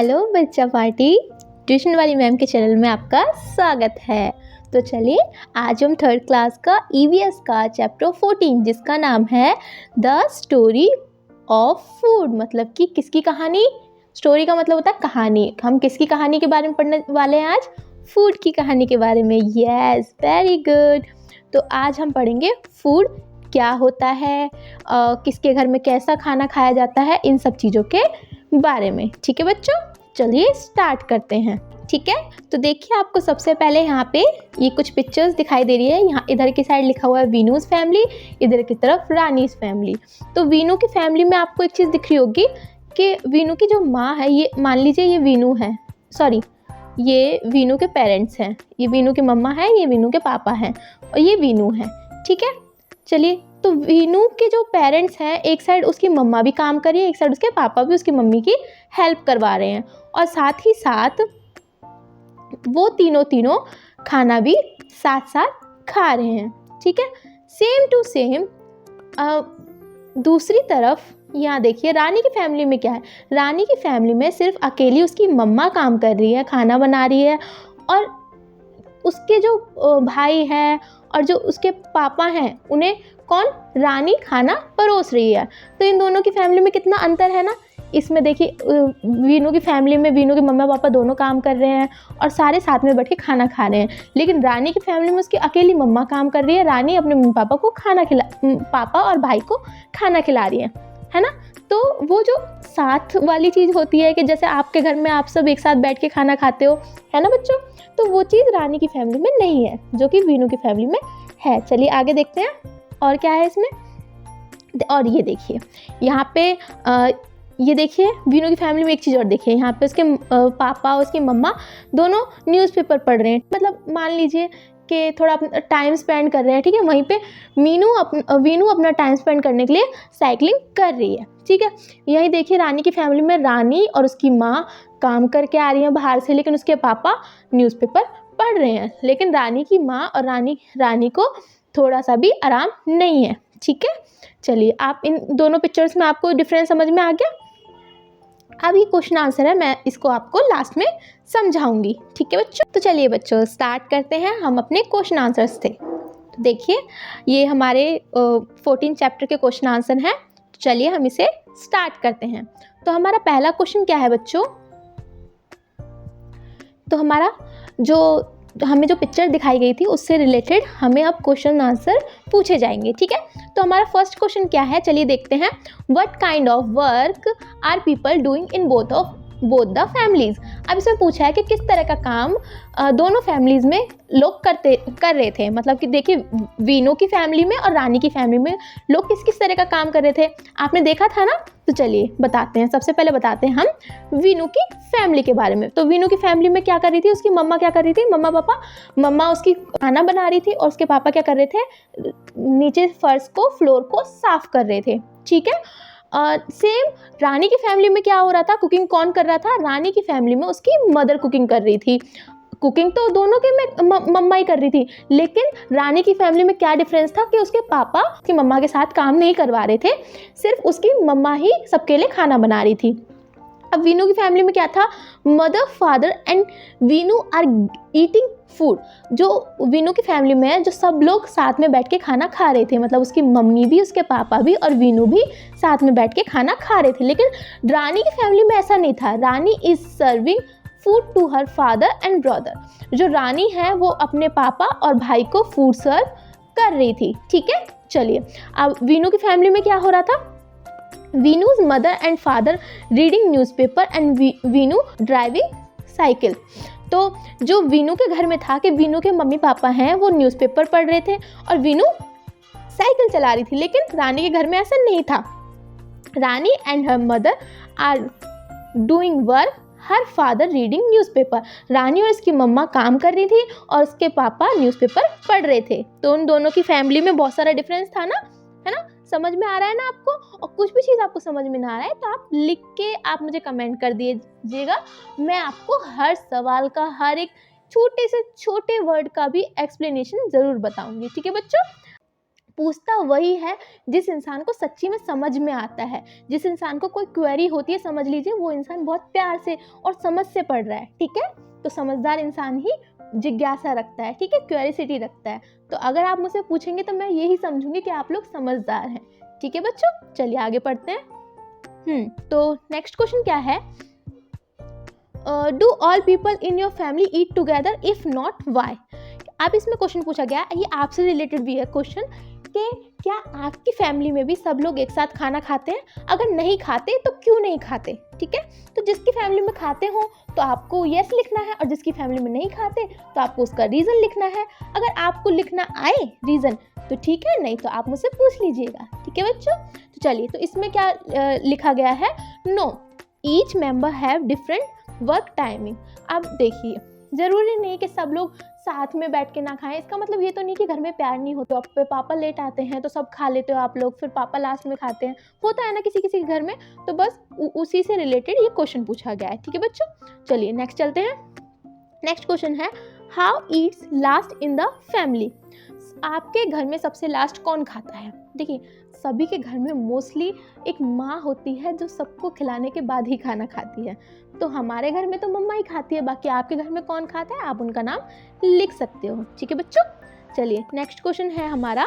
Hello बच्चा party. Tuition वाली ma'am के चैनल में आपका स्वागत है। तो चलिए आज हम थर्ड क्लास का ईवीएस का चैप्टर 14 जिसका नाम है द स्टोरी ऑफ फूड, मतलब कि किसकी कहानी। स्टोरी का मतलब होता है कहानी। हम किसकी कहानी के बारे में पढ़ने वाले हैं आज? फूड की कहानी के बारे में। Yes, very good. तो आज हम पढ़ेंगे फूड क्या होता है, किसके घर में कैसा खाना खाया जाता है, इन सब चीज़ों के बारे में। ठीक है बच्चों, चलिए स्टार्ट करते हैं। ठीक है, तो देखिए आपको सबसे पहले यहाँ पे ये कुछ पिक्चर्स दिखाई दे रही है। यहाँ इधर की साइड लिखा हुआ है वीनूज फैमिली, इधर की तरफ रानीज फैमिली। तो वीनू की फैमिली में आपको एक चीज़ दिख रही होगी कि वीनू की जो माँ है, ये मान लीजिए ये वीनू है, सॉरी ये वीनू के पेरेंट्स हैं। ये वीनू की मम्मा है, ये वीनू के पापा हैं और ये वीनू है। ठीक है, चलिए तो वीनू के जो पेरेंट्स हैं, एक साइड उसकी मम्मा भी काम कर रही है, एक साइड उसके पापा भी उसकी मम्मी की हेल्प करवा रहे हैं और साथ ही साथ वो तीनों खाना भी साथ साथ खा रहे हैं। ठीक है, सेम टू सेम दूसरी तरफ यहाँ देखिए रानी की फैमिली में क्या है। रानी की फैमिली में सिर्फ अकेली उसकी मम्मा काम कर रही है, खाना बना रही है और उसके जो भाई हैं और जो उसके पापा हैं उन्हें कौन, रानी खाना परोस रही है। तो इन दोनों की फैमिली में कितना अंतर है ना। इसमें देखिए वीनू की फैमिली में वीनू के मम्मा पापा दोनों काम कर रहे हैं और सारे साथ में बैठ के खाना खा रहे हैं, लेकिन रानी की फैमिली में उसकी अकेली मम्मा काम कर रही है। रानी अपने मम्मी पापा को पापा और भाई को खाना खिला रही है ना। तो वो जो साथ वाली चीज़ होती है कि जैसे आपके घर में आप सब एक साथ बैठ के खाना खाते हो, है ना बच्चों, तो वो चीज़ रानी की फैमिली में नहीं है जो कि वीनू की फैमिली में है। चलिए आगे देखते हैं और क्या है इसमें। और ये देखिए यहाँ पे ये देखिए वीनू की फैमिली में एक चीज़ और देखिए, यहाँ पे उसके पापा और उसकी मम्मा दोनों न्यूज़पेपर पढ़ रहे हैं। मतलब मान लीजिए कि थोड़ा अपना टाइम स्पेंड कर रहे हैं। ठीक है, वहीं पे वीनू अपना टाइम स्पेंड करने के लिए साइकिलिंग कर रही है। ठीक है, यही देखिए रानी की फैमिली में रानी और उसकी माँ काम करके आ रही हैं बाहर से, लेकिन उसके पापा न्यूज़पेपर पढ़ रहे हैं। लेकिन रानी की माँ और रानी को थोड़ा सा भी आराम नहीं है। ठीक है, चलिए आप इन दोनों पिक्चर्स में आपको डिफरेंस समझ में आ गया। अब ये क्वेश्चन आंसर है, मैं इसको आपको लास्ट में समझाऊंगी। ठीक है बच्चों, तो चलिए बच्चों स्टार्ट करते हैं हम अपने क्वेश्चन आंसर्स से। तो देखिए ये हमारे 14 चैप्टर के क्वेश्चन आंसर हैं। तो चलिए हम इसे स्टार्ट करते हैं। तो हमारा पहला क्वेश्चन क्या है बच्चों? तो हमें जो पिक्चर दिखाई गई थी उससे रिलेटेड हमें अब क्वेश्चन आंसर पूछे जाएंगे। ठीक है, तो हमारा फर्स्ट क्वेश्चन क्या है, चलिए देखते हैं। What kind of work are people doing in both the families. अब इसमें पूछा है कि किस तरह का काम दोनों फैमिलीज में लोग कर रहे थे। मतलब कि देखिए वीनू की फैमिली में और रानी की फैमिली में लोग किस किस तरह का काम कर रहे थे, आपने देखा था ना। तो चलिए बताते हैं, सबसे पहले बताते हैं हम वीनू की फैमिली के बारे में। तो वीनू की फैमिली में क्या कर रही थी, उसकी मम्मा क्या कर रही थी, मम्मा उसकी खाना बना रही थी और उसके पापा क्या कर रहे थे, नीचे फर्श को, फ्लोर को साफ कर रहे थे। ठीक है, सेम रानी की फैमिली में क्या हो रहा था, कुकिंग कौन कर रहा था, रानी की फैमिली में उसकी मदर कुकिंग कर रही थी। कुकिंग तो दोनों के में मम्मा ही कर रही थी, लेकिन रानी की फैमिली में क्या डिफरेंस था कि उसके पापा उसकी मम्मा के साथ काम नहीं करवा रहे थे, सिर्फ उसकी मम्मा ही सबके लिए खाना बना रही थी। अब वीनू की फैमिली में क्या था, mother father and Veenu are eating food. जो वीनू की फैमिली में है, जो सब लोग साथ में बैठ के खाना खा रहे थे, मतलब उसकी मम्मी भी, उसके पापा भी और वीनू भी साथ में बैठ के खाना खा रहे थे। लेकिन रानी की फैमिली में ऐसा नहीं था। Rani is serving food to her father and brother. जो रानी है वो अपने पापा और भाई को फूड सर्व कर रही थी। ठीक है, चलिए अब वीनू की फैमिली में क्या हो रहा था, Vinu's mother and father reading newspaper and Vinu driving cycle. तो जो वीनू के घर में था कि वीनू के मम्मी पापा हैं वो न्यूज़पेपर पढ़ रहे थे और वीनू साइकिल चला रही थी, लेकिन रानी के घर में ऐसा नहीं था। Rani and her mother are doing work, her father reading newspaper. Rani और इसकी मम्मा काम कर रही थी और उसके पापा न्यूज़पेपर पढ़ रहे थे। तो उन दोनों की फैमिली में बहुत सारा डिफरेंस था ना, है ना। समझ में आ रहा है ना आपको? और कुछ भी चीज़ आपको समझ में ना आ रहा है तो आप लिख के आप मुझे कमेंट कर दीजिएगा। मैं आपको हर सवाल का, हर एक छोटे से छोटे वर्ड का भी एक्सप्लेनेशन ज़रूर बताऊंगी। ठीक है बच्चों, पूछता वही है जिस इंसान को सच्ची में समझ में आता है। जिस इंसान को कोई क्वेरी होती है, समझ लीजिए वो इंसान बहुत प्यार से और समझ से पढ़ रहा है, ठीक है। तो समझदार इंसान ही जिज्ञासा रखता है, ठीक है, क्यूरियोसिटी रखता है। तो अगर आप मुझसे पूछेंगे तो मैं यही समझूंगी कि आप लोग समझदार हैं, ठीक है बच्चों। चलिए आगे पढ़ते हैं। तो नेक्स्ट क्वेश्चन क्या है, do all people in your family eat together, if not why. अब इसमें क्वेश्चन पूछा गया, ये आपसे रिलेटेड भी है क्वेश्चन, कि क्या आपकी फैमिली में भी सब लोग एक साथ खाना खाते हैं, अगर नहीं खाते तो क्यों नहीं खाते, ठीक है। तो जिसकी फैमिली में खाते हो तो आपको यस लिखना है, और जिसकी फैमिली में नहीं खाते तो आपको उसका रीज़न लिखना है। अगर आपको लिखना आए रीज़न तो ठीक है, नहीं तो आप मुझसे पूछ लीजिएगा, ठीक है बच्चों। तो चलिए, तो इसमें क्या लिखा गया है, know each member have different work timing. अब देखिए, ज़रूरी नहीं कि सब लोग साथ में बैठ के ना खाएं। इसका मतलब ये तो नहीं कि घर में प्यार नहीं होता। आप पापा लेट आते हैं तो सब खा लेते हो आप लोग, फिर पापा लास्ट में खाते हैं, होता है ना किसी किसी के घर में। तो बस उसी से रिलेटेड ये क्वेश्चन पूछा गया है, ठीक है बच्चों। चलिए नेक्स्ट चलते हैं। नेक्स्ट क्वेश्चन है, how Yeats last in the family. आपके घर में सबसे लास्ट कौन खाता है। देखिए, सभी के घर में मोस्टली एक माँ होती है जो सबको खिलाने के बाद ही खाना खाती है। तो हमारे घर में तो मम्मा ही खाती है, बाकी आपके घर में कौन खाता है आप उनका नाम लिख सकते हो, ठीक है बच्चों। चलिए नेक्स्ट क्वेश्चन है हमारा,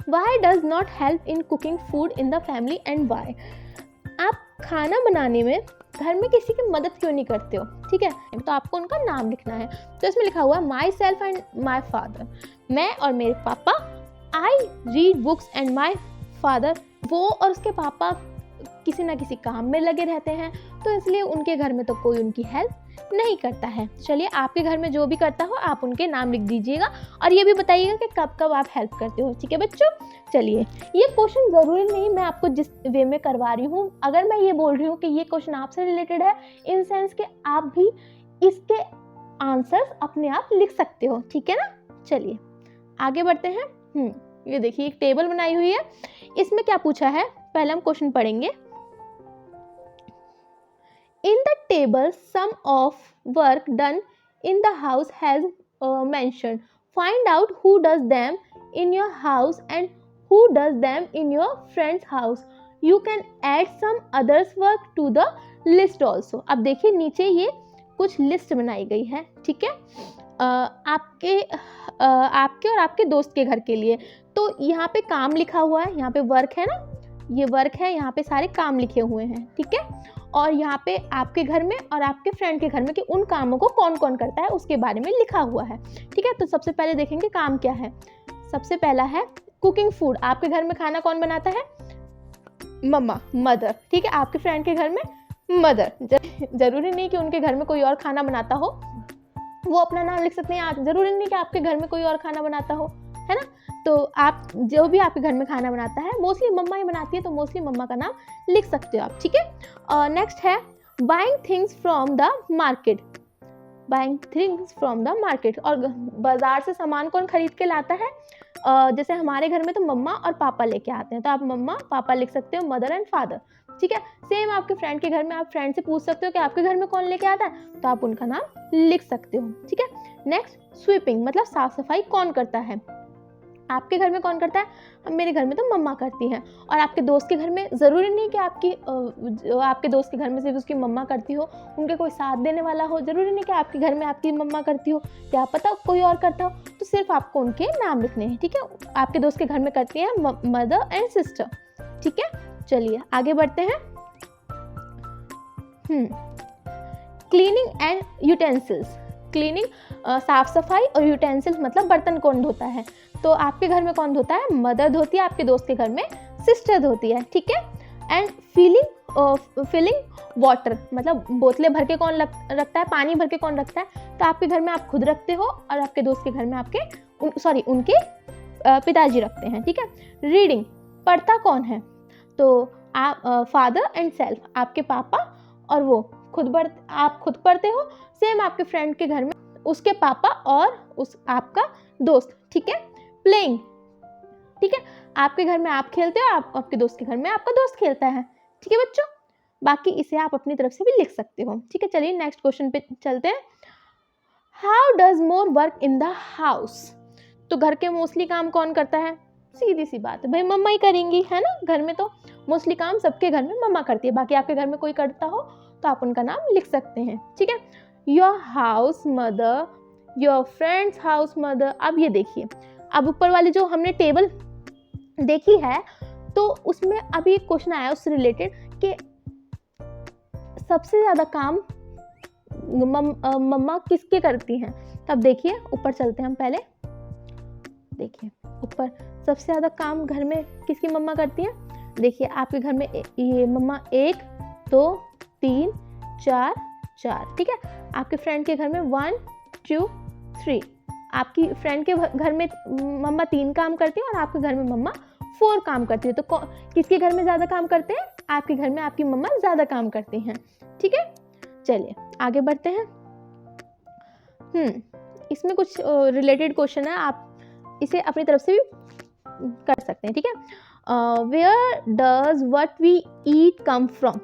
why does not help in cooking food in the family and why. आप खाना बनाने में घर में किसी की मदद क्यों नहीं करते हो, ठीक है। तो आपको उनका नाम लिखना है। तो इसमें लिखा हुआ my self and my father, मैं और मेरे पापा। I read books and my father, वो और उसके पापा किसी ना किसी काम में लगे रहते हैं, तो इसलिए उनके घर में तो कोई उनकी हेल्प नहीं करता है। चलिए, आपके घर में जो भी करता हो आप उनके नाम लिख दीजिएगा, और ये भी बताइएगा कि कब कब आप हेल्प करते हो, ठीक है बच्चों। चलिए, ये क्वेश्चन ज़रूरी नहीं मैं आपको जिस वे में करवा रही हूँ, अगर मैं ये बोल रही हूँ कि ये क्वेश्चन आपसे रिलेटेड है, इन सेंस के आप भी इसके आंसर्स अपने आप लिख सकते हो, ठीक है ना। चलिए आगे बढ़ते हैं। ये देखिए, एक टेबल बनाई हुई है, इसमें क्या पूछा है, पहले हम क्वेश्चन पढ़ेंगे। In the table, sum of work done in the house has mentioned. Find out who does them in your house and who does them in your friend's house. You can add some others work to the list also. अब देखिए, नीचे ये कुछ list बनाई गई है, ठीक है, आपके और आपके दोस्त के घर के लिए। तो यहाँ पे काम लिखा हुआ है, यहाँ पे वर्क है ना, ये वर्क है, यहाँ पे सारे काम लिखे हुए हैं, ठीक है। और यहाँ पे आपके घर में और आपके फ्रेंड के घर में कि उन कामों को कौन कौन करता है उसके बारे में लिखा हुआ है, ठीक है। तो सबसे पहले देखेंगे काम क्या है। सबसे पहला है कुकिंग फूड, आपके घर में खाना कौन बनाता है, मम्मा, मदर, ठीक है। आपके फ्रेंड के घर में मदर, जरूरी नहीं कि उनके घर में कोई और खाना बनाता हो, वो अपना नाम लिख सकते हैं। जरूरी नहीं कि आपके घर में कोई और खाना बनाता हो, है ना। तो आप जो भी आपके घर में खाना बनाता है, मोस्टली मम्मा ही बनाती है, तो मोस्टली मम्मा का नाम लिख सकते हो आप, ठीक है। नेक्स्ट है buying things from the market. Buying things from the market, और बाजार से सामान कौन खरीद के लाता है। जैसे हमारे घर में तो मम्मा और पापा लेके आते हैं, तो आप मम्मा पापा लिख सकते हो, मदर एंड फादर, ठीक है। सेम आपके फ्रेंड के घर में आप फ्रेंड से पूछ सकते हो कि आपके घर में कौन लेके आता है, तो आप उनका नाम लिख सकते हो, ठीक है। नेक्स्ट स्वीपिंग, मतलब साफ सफाई कौन करता है। आपके घर में कौन करता है, मेरे घर में तो मम्मा करती हैं। और आपके दोस्त के घर में ज़रूरी नहीं कि आपके दोस्त के घर में सिर्फ उसकी मम्मा करती हो, उनके कोई साथ देने वाला हो, ज़रूरी नहीं कि आपके घर में आपकी मम्मा करती हो, क्या पता कोई और करता हो। तो सिर्फ आपको उनके नाम लिखने हैं, ठीक है। आपके दोस्त के घर में करती हैं मदर एंड सिस्टर, ठीक है। चलिए आगे बढ़ते हैं। क्लीनिंग एंड यूटेंसिल्स, क्लीनिंग साफ सफाई, और यूटेंसिल्स मतलब बर्तन कौन धोता है। तो आपके घर में कौन धोता है, मदर धोती है, आपके दोस्त के घर में सिस्टर धोती है, ठीक है। एंड फिलिंग वाटर, मतलब बोतलें भर के कौन रखता है, पानी भर के कौन रखता है। तो आपके घर में आप खुद रखते हो, और आपके दोस्त के घर में उनके पिताजी रखते हैं, ठीक है। रीडिंग, पढ़ता कौन है, तो आप फादर एंड सेल्फ, आपके पापा और वो आप खुद पढ़ते हो। सेम आपके फ्रेंड के घर में उसके पापा और आपका दोस्त, ठीक है। प्लेइंग, ठीक है, आपके घर में आप खेलते हो, आपके दोस्त के घर में आपका दोस्त खेलता है, ठीक है बच्चों। बाकी इसे आप अपनी तरफ से भी लिख सकते हो, ठीक है। चलिए नेक्स्ट क्वेश्चन पे चलते हैं। How does more work in the house. तो घर के मोस्टली काम कौन करता है? सीधी सी बात है भाई, मम्मा ही करेंगी, है ना। घर में तो मोस्टली काम सबके घर में मम्मा करती है। बाकी आपके घर में कोई करता हो तो आप उनका नाम लिख सकते हैं, ठीक है। Your house mother, your friends house mother. अब ये देखिए, अब ऊपर वाली जो हमने टेबल देखी है तो उसमें अभी एक क्वेश्चन आया उससे रिलेटेड कि सबसे ज़्यादा काम मम्मा किसके करती हैं। तब देखिए ऊपर चलते हैं हम पहले। देखिए ऊपर सबसे ज़्यादा काम घर में किसकी मम्मा करती हैं। देखिए आपके घर में ये मम्मा 1 2 3 4 4, ठीक है। आपके फ्रेंड के घर में 1 2 3। आपकी फ्रेंड के घर में मम्मा 3 काम करती है और आपके घर में मम्मा 4 काम करती है। तो किसके घर में ज़्यादा काम करते हैं? आपके घर में आपकी मम्मा ज़्यादा काम करती हैं, ठीक है। चलिए आगे बढ़ते हैं। इसमें कुछ रिलेटेड क्वेश्चन है, आप इसे अपनी तरफ से भी कर सकते हैं, ठीक है। Where does what we eat come from?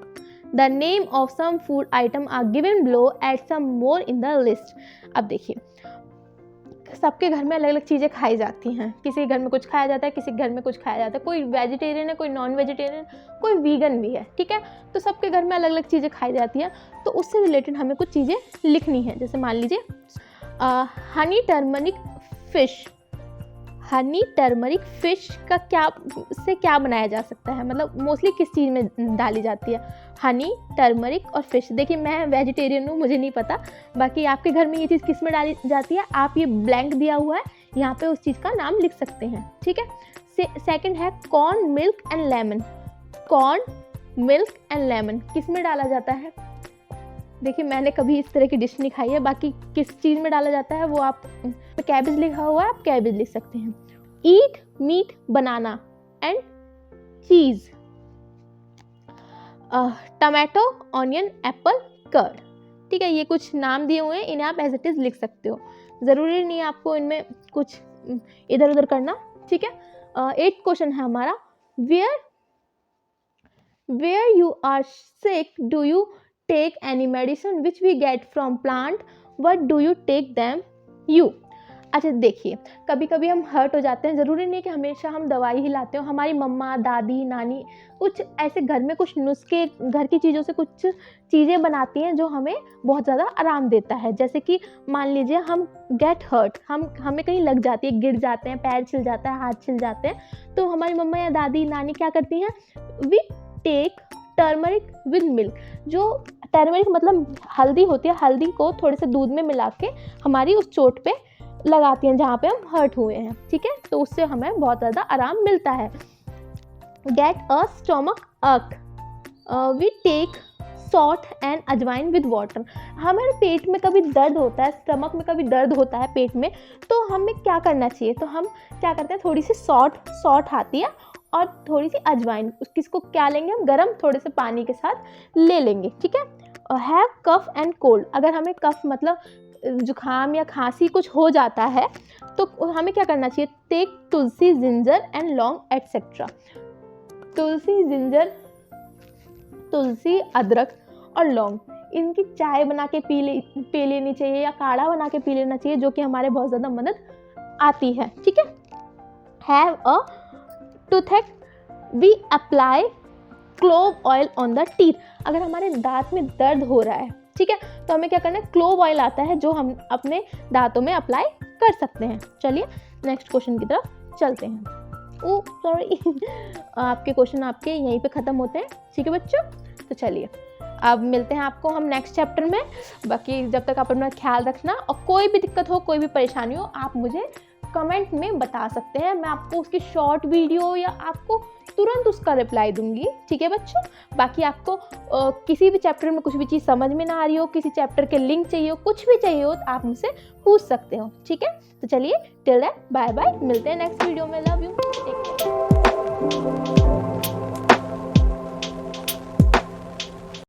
The name of some food item are given below, add some more in the list. अब देखिए सबके घर में अलग अलग चीज़ें खाई जाती हैं। किसी के घर में कुछ खाया जाता है, किसी के घर में कुछ खाया जाता है। कोई वेजिटेरियन है, कोई नॉन वेजिटेरियन, कोई वीगन भी है, ठीक है। तो सबके घर में अलग अलग चीज़ें खाई जाती हैं। तो उससे रिलेटेड हमें कुछ चीज़ें लिखनी है। जैसे मान लीजिए Honey turmeric fish. Honey turmeric fish का क्या बनाया जा सकता है? मतलब मोस्टली किस चीज़ में डाली जाती है? हनी, टर्मरिक और फिश। देखिए मैं वेजिटेरियन हूँ, मुझे नहीं पता। बाकी आपके घर में ये चीज़ किस में डाली जाती है? आप ये ब्लैंक दिया हुआ है, यहाँ पे उस चीज़ का नाम लिख सकते हैं, ठीक है। सेकंड है corn, milk and lemon. Corn, milk and lemon किस में डाला जाता है? देखिए मैंने कभी इस तरह की डिश नहीं खाई है। बाकी किस चीज़ में डाला जाता है वो आप, कैबेज लिखा हुआ है, आप कैबेज लिख सकते हैं। Eat, meat, banana and cheese. Tomato, onion, apple, curd, ठीक है। ये कुछ नाम दिए हुए हैं, इन्हें आप एज इट इज़ लिख सकते हो। ज़रूरी नहीं है आपको इनमें कुछ इधर उधर करना, ठीक है। 8th क्वेश्चन है हमारा, where you are sick do you take any medicine which we get from plant, what do you take them you? अच्छा देखिए कभी कभी हम हर्ट हो जाते हैं, ज़रूरी नहीं कि हमेशा हम दवाई ही लाते हो। हमारी मम्मा, दादी, नानी कुछ ऐसे घर में कुछ नुस्खे, घर की चीज़ों से कुछ चीज़ें बनाती हैं जो हमें बहुत ज़्यादा आराम देता है। जैसे कि मान लीजिए हम गेट हर्ट, हमें कहीं लग जाती है, गिर जाते हैं, पैर छिल जाता है, हाथ छिल जाते हैं, तो हमारी मम्मा या दादी, नानी क्या करती हैं? We take turmeric with milk. जो टर्मरिक मतलब हल्दी होती है, हल्दी को थोड़े से दूध में मिला के हमारी उस चोट पे लगाती हैं जहाँ पे हम हर्ट हुए हैं, ठीक है। तो उससे हमें बहुत ज़्यादा आराम मिलता है। गेट अ स्टोमक अक, वी टेक सॉल्ट एंड अजवाइन विद वाटर। हमारे पेट में कभी दर्द होता है, स्टमक में कभी दर्द होता है पेट में, तो हमें क्या करना चाहिए? तो हम क्या करते हैं, थोड़ी सी सॉल्ट आती है और थोड़ी सी अजवाइन, किसको क्या लेंगे हम? गरम थोड़े से पानी के साथ ले लेंगे, ठीक है। Have cough and cold. अगर हमें कफ मतलब जुकाम या खांसी कुछ हो जाता है तो हमें क्या करना चाहिए? टेक तुलसी, जिंजर एंड लौंग एटसेट्रा। तुलसी, जिंजर, तुलसी, अदरक और लौंग, इनकी चाय बना के पी लेनी चाहिए या काढ़ा बना के पी लेना चाहिए, जो कि हमारे बहुत ज़्यादा मदद आती है, ठीक है। Have a toothache, we apply clove oil on the teeth. अगर हमारे दांत में दर्द हो रहा है, ठीक है, तो हमें क्या करना है? क्लोव ऑयल आता है जो हम अपने दांतों में अप्लाई कर सकते हैं। चलिए नेक्स्ट क्वेश्चन की तरफ चलते हैं। ओह सॉरी आपके क्वेश्चन आपके यहीं पे ख़त्म होते हैं, ठीक है बच्चों। तो चलिए अब मिलते हैं आपको हम नेक्स्ट चैप्टर में। बाकी जब तक आप अपना ख्याल रखना, और कोई भी दिक्कत हो, कोई भी परेशानी हो, आप मुझे कमेंट में बता सकते हैं। मैं आपको उसकी शॉर्ट वीडियो या आपको तुरंत उसका रिप्लाई दूंगी, ठीक है बच्चों। बाकी आपको किसी भी चैप्टर में कुछ भी चीज़ समझ में ना आ रही हो, किसी चैप्टर के लिंक चाहिए हो, कुछ भी चाहिए हो, तो आप मुझसे पूछ सकते हो, ठीक है। तो चलिए टिल दैट बाय बाय, मिलते हैं नेक्स्ट वीडियो में। Love you, take care.